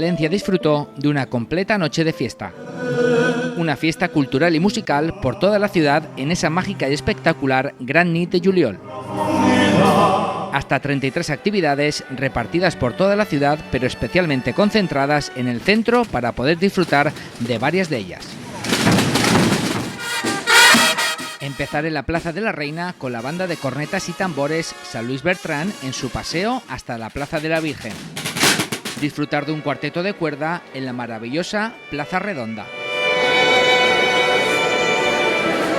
Valencia disfrutó de una completa noche de fiesta. Una fiesta cultural y musical por toda la ciudad en esa mágica y espectacular Gran Nit de Juliol. Hasta 33 actividades repartidas por toda la ciudad, pero especialmente concentradas en el centro para poder disfrutar de varias de ellas. Empezar en la Plaza de la Reina con la banda de cornetas y tambores San Luis Bertrán en su paseo hasta la Plaza de la Virgen. Disfrutar de un cuarteto de cuerda en la maravillosa Plaza Redonda.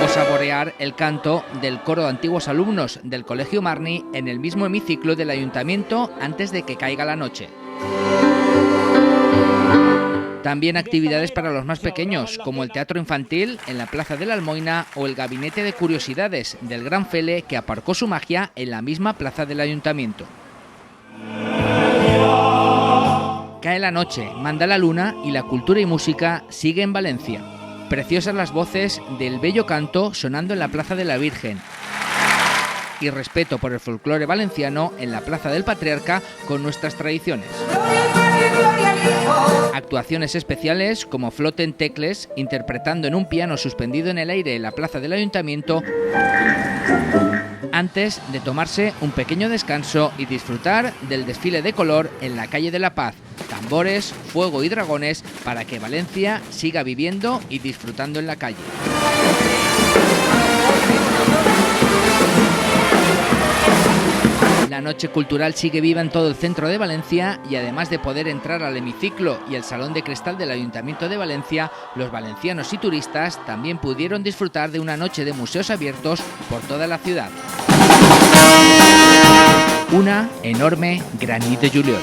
O saborear el canto del coro de antiguos alumnos del Colegio Marni en el mismo hemiciclo del Ayuntamiento antes de que caiga la noche. También actividades para los más pequeños, como el teatro infantil en la Plaza de la Almoina o el gabinete de curiosidades del Gran Fele, que aparcó su magia en la misma plaza del Ayuntamiento. Cae la noche, manda la luna y la cultura y música sigue en Valencia. Preciosas las voces del bello canto sonando en la Plaza de la Virgen. Y respeto por el folclore valenciano en la Plaza del Patriarca con nuestras tradiciones. Actuaciones especiales como Floten Tecles interpretando en un piano suspendido en el aire en la Plaza del Ayuntamiento antes de tomarse un pequeño descanso y disfrutar del desfile de color en la calle de la Paz, tambores, fuego y dragones para que Valencia siga viviendo y disfrutando en la calle. La noche cultural sigue viva en todo el centro de Valencia y además de poder entrar al hemiciclo y el Salón de Cristal del Ayuntamiento de Valencia, los valencianos y turistas también pudieron disfrutar de una noche de museos abiertos por toda la ciudad. Una enorme Gran Nit de Juliol.